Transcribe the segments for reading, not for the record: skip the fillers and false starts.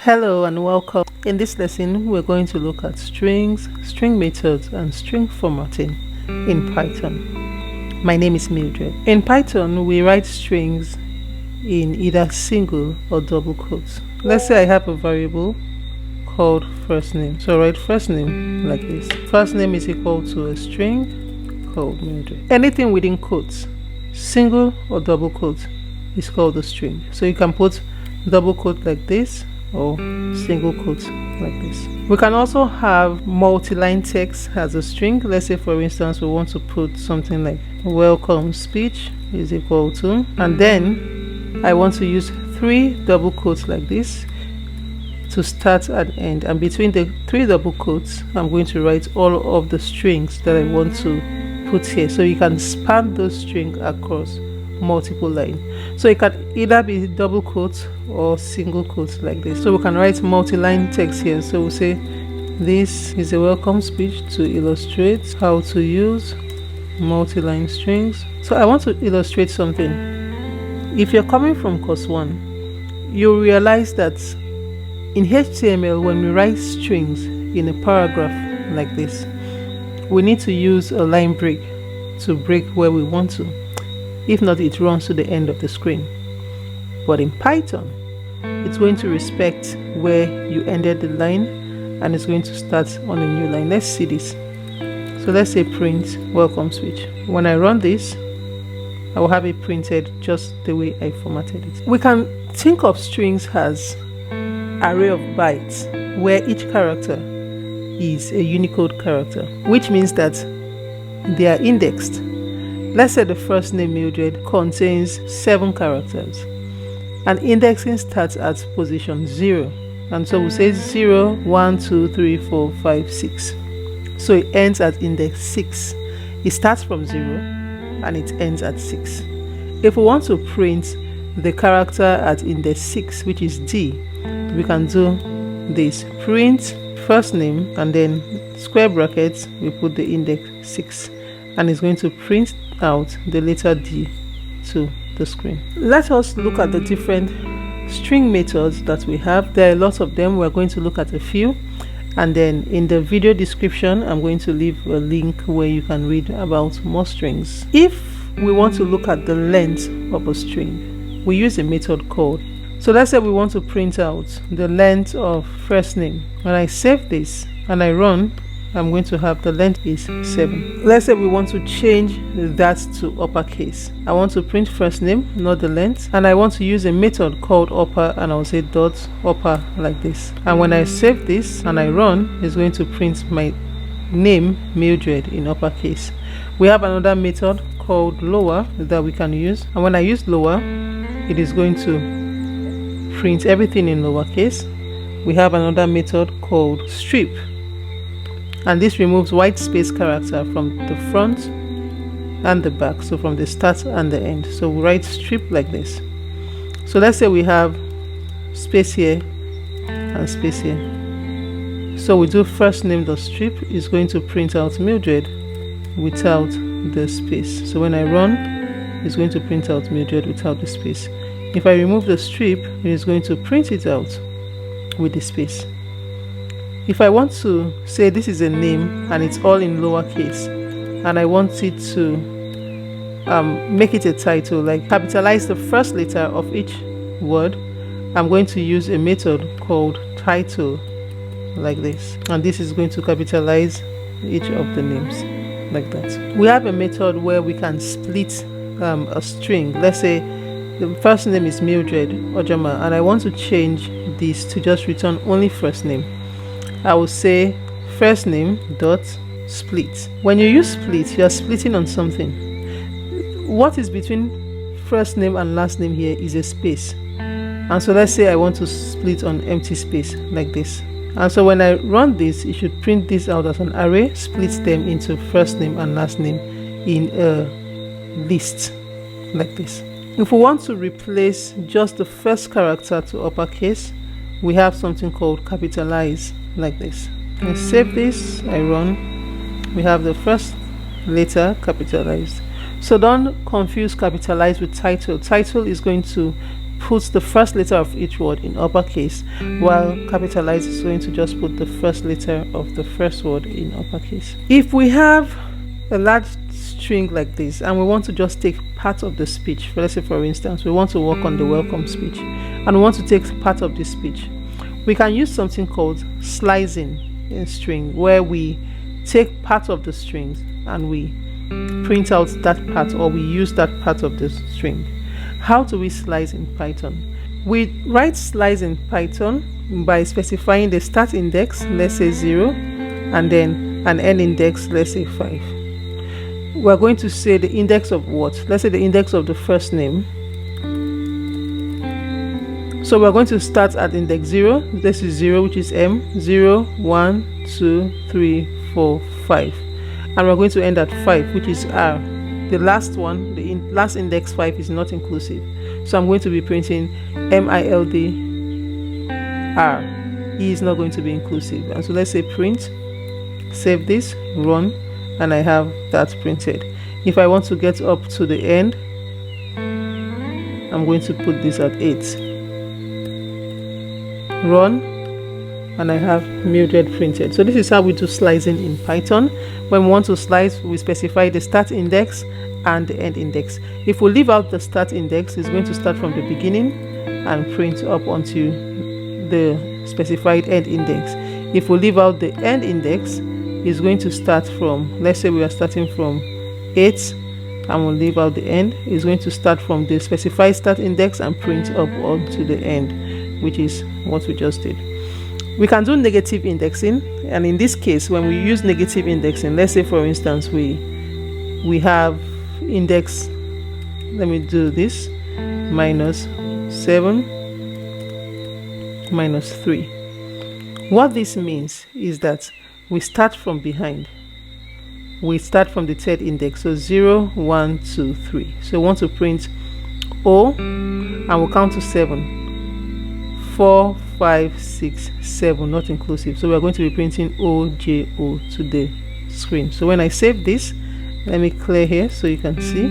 Hello and welcome. In this lesson, we're going to look at strings, string methods, and string formatting in Python. My name is Mildred. In Python, we write strings in either single or double quotes. Let's say I have a variable called first name. So I write first name like this. First name is equal to a string called Mildred. Anything within quotes, single or double quotes, is called a string. So you can put double quote like this or single quotes like this. We can also have multi-line text as a string. Let's say for instance we want to put something like welcome speech is equal to, and then I want to use 3 double quotes like this to start and end, and between the 3 double quotes I'm going to write all of the strings that I want to put here, so you can span those strings across multiple lines. So it can either be double quotes or single quotes like this. So we can write multi-line text here. So we'll say this is a welcome speech to illustrate how to use multi-line strings. So I want to illustrate something. If you're coming from course 1, you'll realize that in HTML, when we write strings in a paragraph like this, we need to use a line break to break where we want to. If not, it runs to the end of the screen. But in Python, it's going to respect where you ended the line and it's going to start on a new line. Let's see this. So let's say print welcome speech. When I run this, I will have it printed just the way I formatted it. We can think of strings as array of bytes where each character is a Unicode character, which means that they are indexed. Let's say the first name Mildred contains 7 characters, and indexing starts at position 0, and so we say 0, 1, 2, 3, 4, 5, 6. So it ends at index 6. It starts from 0 and it ends at 6. If we want to print the character at index 6, which is D, we can do this: print first name and then square brackets, we put the index 6, and it's going to print out the letter D to the screen. Let us look at the different string methods that we have. There are lots of them. We're going to look at a few, and then in the video description I'm going to leave a link where you can read about more strings. If we want to look at the length of a string, we use a method called. So let's say we want to print out the length of first name. When I save this and I run, I'm going to have the length is 7. Let's say we want to change that to uppercase. I want to print first name, not the length, and I want to use a method called upper, and I'll say dot upper like this. And when I save this and I run, it's going to print my name Mildred in uppercase. We have another method called lower that we can use, and when I use lower, it is going to print everything in lowercase. We have another method called strip, and this removes white space character from the front and the back, so from the start and the end. So we write strip like this. So let's say we have space here and space here. So we do first name dot strip is going to print out Mildred without the space. So when I run, it's going to print out Mildred without the space. If I remove the strip, it is going to print it out with the space. If I want to say this is a name and it's all in lowercase, and I want it to make it a title, like capitalize the first letter of each word, I'm going to use a method called title like this, and this is going to capitalize each of the names like that. We have a method where we can split a string. Let's say the first name is Mildred Ojama, and I want to change this to just return only first name. I will say first name dot split. When you use split, you are splitting on something. What is between first name and last name here is a space, and so let's say I want to split on empty space like this. And so when I run this, it should print this out as an array, splits them into first name and last name in a list like this. If we want to replace just the first character to uppercase, we have something called capitalize like this. I save this, I run, we have the first letter capitalized. So don't confuse capitalize with title. Title is going to put the first letter of each word in uppercase, while capitalize is going to just put the first letter of the first word in uppercase. If we have a large string like this and we want to just take part of the speech, let's say for instance we want to work on the welcome speech and we want to take part of this speech, we can use something called slicing in string, where we take part of the strings and we print out that part, or we use that part of the string. How do we slice in Python? We write slice in Python by specifying the start index, let's say 0, and then an end index, let's say 5. We're going to say the index of what? Let's say the index of the first name. So we're going to start at index 0. This is 0, which is M. 0, 1, 2, 3, 4, 5. And we're going to end at 5, which is R. The last one, the last index 5 is not inclusive. So I'm going to be printing MILD R. E is not going to be inclusive. And so let's say print, save this, run, and I have that printed. If I want to get up to the end, I'm going to put this at 8. Run, and I have Mildred printed. So this is how we do slicing in Python. When we want to slice, we specify the start index and the end index. If we leave out the start index, it's going to start from the beginning and print up onto the specified end index. If we leave out the end index, it's going to start from, let's say we are starting from 8 and we'll leave out the end. It's going to start from the specified start index and print up onto the end, which is what we just did. We can do negative indexing, and in this case, when we use negative indexing, let's say for instance we have index, let me do this, -7 -3. What this means is that we start from behind. We start from the third index, so 0, 1, 2, 3. So we want to print O, and we'll count to 7. 4, 5, 6, 7, not inclusive. So we're going to be printing OJO to the screen. So when I save this, let me clear here so you can see,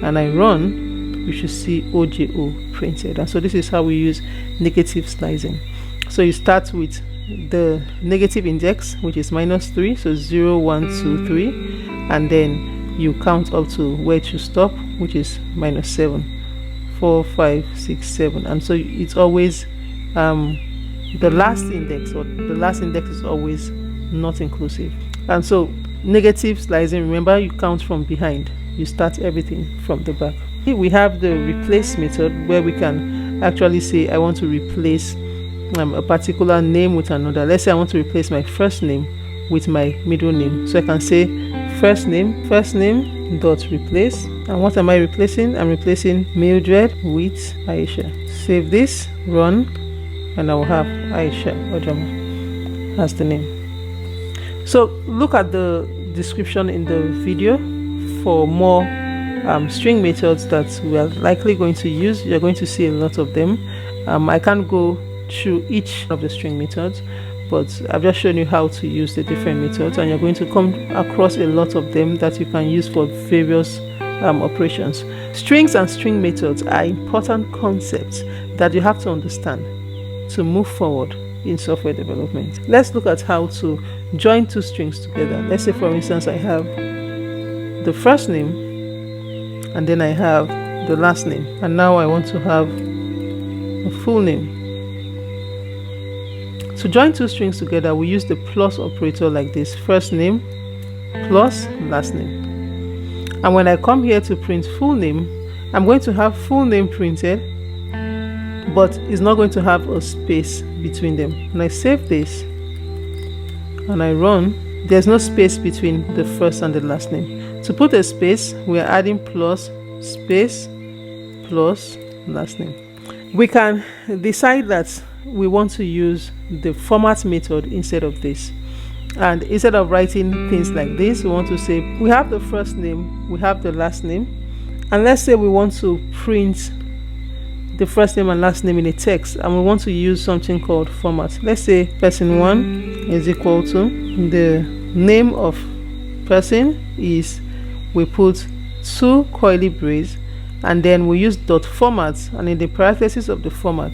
and I run, you should see OJO printed. And so this is how we use negative slicing. So you start with the negative index, which is -3, so 0, 1, 2, 3, and then you count up to where to stop, which is -7, 4, 5, 6, 7, and so it's always the last index, or the last index is always not inclusive. And so negative slicing, remember, you count from behind, you start everything from the back. Here we have the replace method, where we can actually say I want to replace a particular name with another. Let's say I want to replace my first name with my middle name. So I can say first name dot replace, and what am I replacing? I'm replacing Mildred with Aisha. Save this, run, and I will have Aisha Ojama as the name. So look at the description in the video for more string methods that we are likely going to use. You're going to see a lot of them. I can't go through each of the string methods, but I've just shown you how to use the different methods, and you're going to come across a lot of them that you can use for various operations. Strings and string methods are important concepts that you have to understand to move forward in software development. Let's look at how to join two strings together. Let's say for instance I have the first name and then I have the last name, and now I want to have a full name. To join two strings together, we use the plus operator like this: first name plus last name. And when I come here to print full name, I'm going to have full name printed, but it's not going to have a space between them. When I save this and I run, there's no space between the first and the last name. To put a space, we are adding plus space plus last name. We can decide that we want to use the format method instead of this, and instead of writing things like this, we want to say we have the first name, we have the last name, and let's say we want to print the first name and last name in a text, and we want to use something called format. Let's say person 1 is equal to the name of person is, we put 2 curly braces, and then we use dot format, and in the parentheses of the format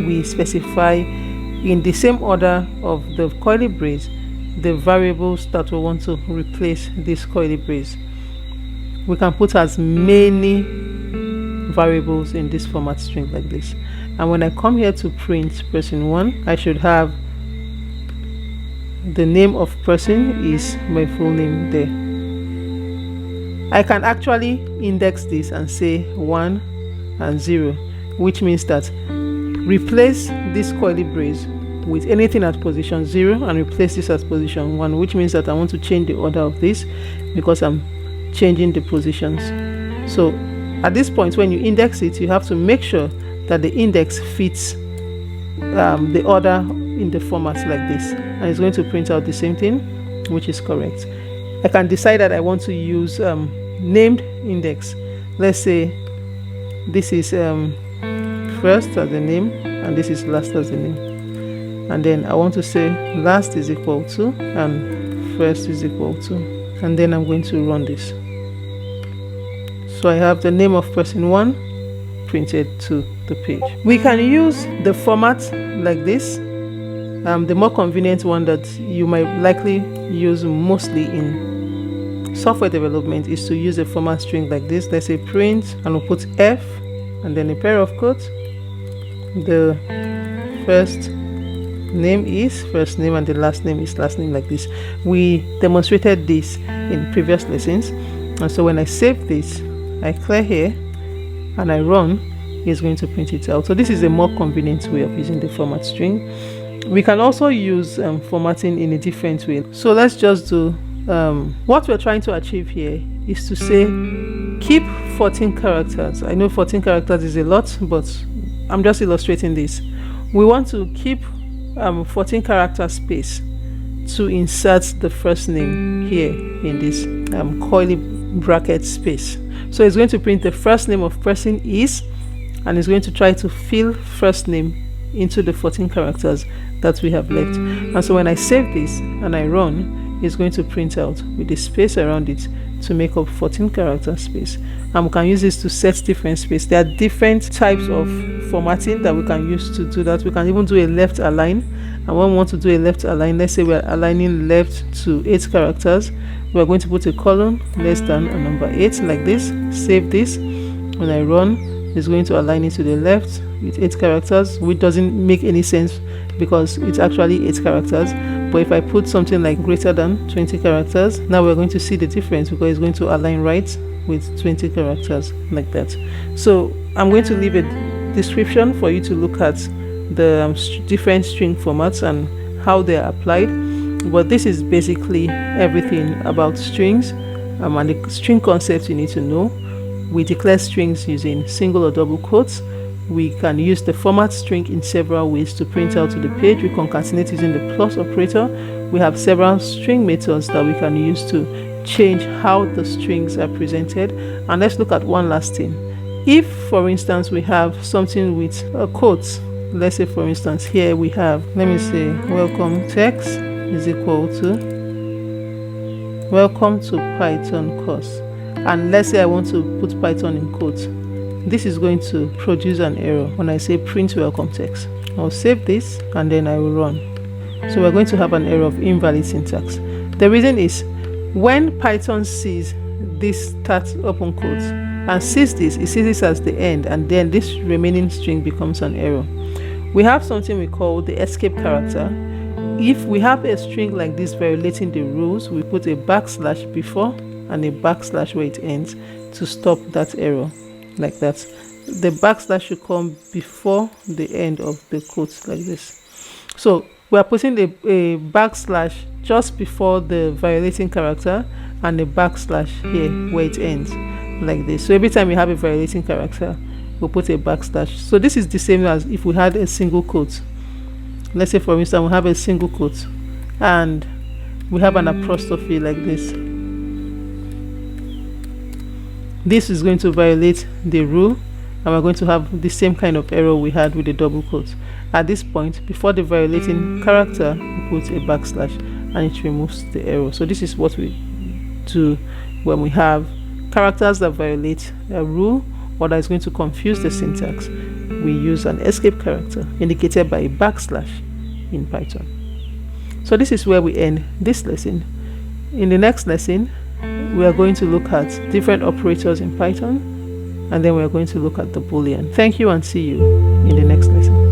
we specify in the same order of the curly brace the variables that we want to replace this curly brace. We can put as many variables in this format string like this, and when I come here to print person 1, I should have the name of person is my full name there. I can actually index this and say 1 and 0, which means that replace this curly brace with anything at position 0 and replace this at position 1, which means that I want to change the order of this because I'm changing the positions. So at this point, when you index it, you have to make sure that the index fits the order in the format like this, and it's going to print out the same thing, which is correct. I can decide that I want to use named index. Let's say this is first as the name and this is last as the name, and then I want to say last is equal to and first is equal to, and then I'm going to run this. So I have the name of person 1 printed to the page. We can use the format like this. The more convenient one that you might likely use mostly in software development is to use a format string like this. Let's say print, and we'll put F and then a pair of quotes. The first name is first name and the last name is last name like this. We demonstrated this in previous lessons, and so when I save this, I clear here and I run, it's going to print it out. So this is a more convenient way of using the format string. We can also use formatting in a different way. So let's just do what we're trying to achieve here is to say keep 14 characters. I know 14 characters is a lot, but I'm just illustrating this. We want to keep 14 character space to insert the first name here in this curly bracket space. So it's going to print the first name of person is, and it's going to try to fill first name into the 14 characters that we have left. And so when I save this and I run, it's going to print out with the space around it to make up 14 character space. And we can use this to set different space. There are different types of formatting that we can use to do that. We can even do a left align, and when we want to do a left align, let's say we're aligning left to 8 characters, we're going to put a colon less than a number 8 like this. Save this. When I run, it's going to align it to the left with 8 characters, which doesn't make any sense because it's actually 8 characters. But if I put something like greater than 20 characters, now we're going to see the difference because it's going to align right with 20 characters like that. So I'm going to leave a description for you to look at the different string formats and how they are applied. But this is basically everything about strings and the string concepts you need to know. We declare strings using single or double quotes. We can use the format string in several ways to print out to the page. We concatenate using the plus operator. We have several string methods that we can use to change how the strings are presented. And let's look at one last thing. If, for instance, we have something with a quote, let's say, for instance, here we have, let me say, welcome text is equal to welcome to Python course. And let's say I want to put Python in quotes. This is going to produce an error when I say print welcome text. I'll save this and then I will run. So we're going to have an error of invalid syntax. The reason is when Python sees this start open quotes and sees this, it sees this as the end, and then this remaining string becomes an error. We have something we call the escape character. If we have a string like this violating the rules, we put a backslash before and a backslash where it ends to stop that error like that. The backslash should come before the end of the quotes like this. So we are putting a backslash just before the violating character and a backslash here where it ends like this. So every time we have a violating character, we'll put a backslash. So this is the same as if we had a single quote. Let's say, for instance, we have a single quote and we have an apostrophe like this. This is going to violate the rule, and we're going to have the same kind of error we had with the double quote. At this point, before the violating character, we put a backslash and it removes the error. So this is what we do when we have characters that violate a rule or that is going to confuse the syntax, we use an escape character indicated by a backslash in Python. So this is where we end this lesson. In the next lesson, we are going to look at different operators in Python, and then we are going to look at the Boolean. Thank you, and see you in the next lesson.